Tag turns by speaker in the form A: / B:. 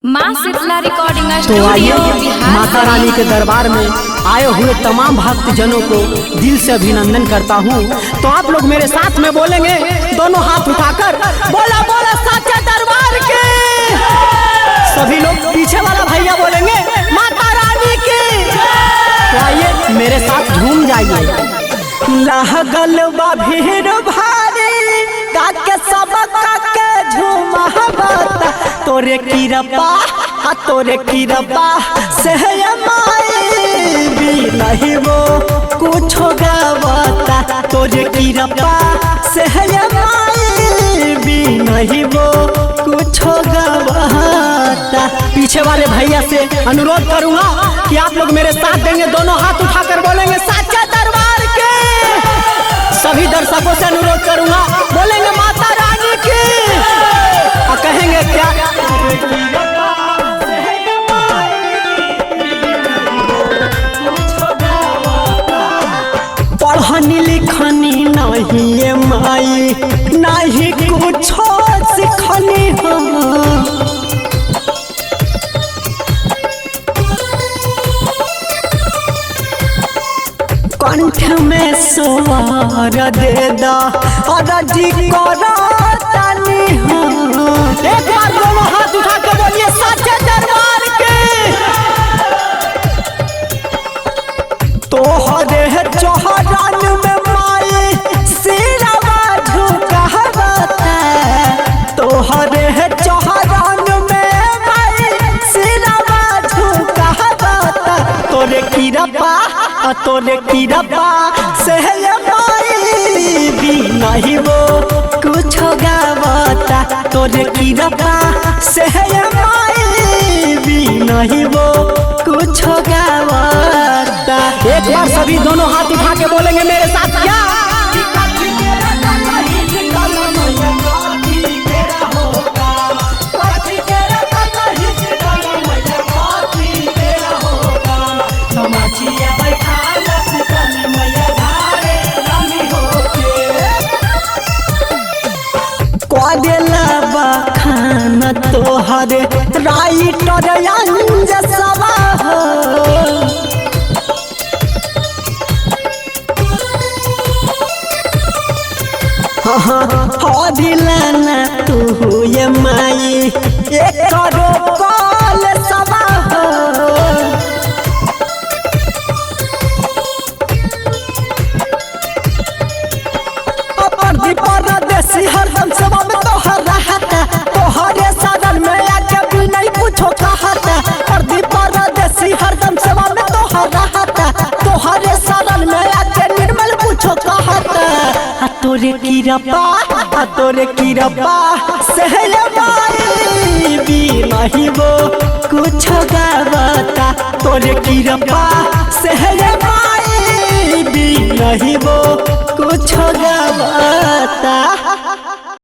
A: माँ शीतला रिकॉर्डिंग
B: तो
A: स्टूडियो
B: आइए माता रानी के दरबार में आए हुए तमाम भक्तजनों को दिल से अभिनंदन करता हूँ। तो आप लोग मेरे साथ में बोलेंगे, दोनों हाथ उठाकर बोला बोला साचा दरबार के। सभी लोग पीछे वाला भैया बोलेंगे माता रानी की। तो आइए मेरे साथ झूम जाइए। लहगल बा भीड़ भारी काके सब काके झूमहबता तोरे की रब्बा से माई भी नहीं वो कुछ गावता तोरे की रब्बा से माई भी नहीं वो कुछ गावता। पीछे वाले भैया से अनुरोध करूंगा कि आप लोग मेरे साथ देंगे, दोनों हाथ उठाकर बोलेंगे साचा दरबार के। सभी दर्शकों से अनुरोध करूंगा, बोलेंगे माता रानी की और कहेंगे क्या पढ़नी लिखनी नहीं माई नहीं कुछ सिखनी हो। कंठ में सवार दे दा और जी करातानी हो। एक बार दोनों हाथ उठा के बोलिए साचे दरबार के। तोहरे चौहरान में माई सिरवा झुकावता तोहरे चौहरान में माई सिरवा झुकावता तोरे की रब्बा से माई भी नहीं वो कुछ गावता तोरे की रब्बा से माई भी नहीं वो कुछ गावता। एक बार सभी दोनों हाथ उठा के बोलेंगे मेरे साथ क्या खाना तोहरे राइटर अंजसवा हो। हाँ दिलाना तू ये माई एक करो कॉल सवा हो। परदेसी हरदम सेवा में तोहर रहता तोहरे साधन में आके भी नहीं पूछो कहता। परदेसी हरदम सेवा में तोहर रहता तोहरे साधन में आके निर्मल पूछो कहता। तोरे की रब्बा से माई भी नहीं वो कुछ गावता तोरे की रब्बा से माई भी नहीं वो कुछ गावता।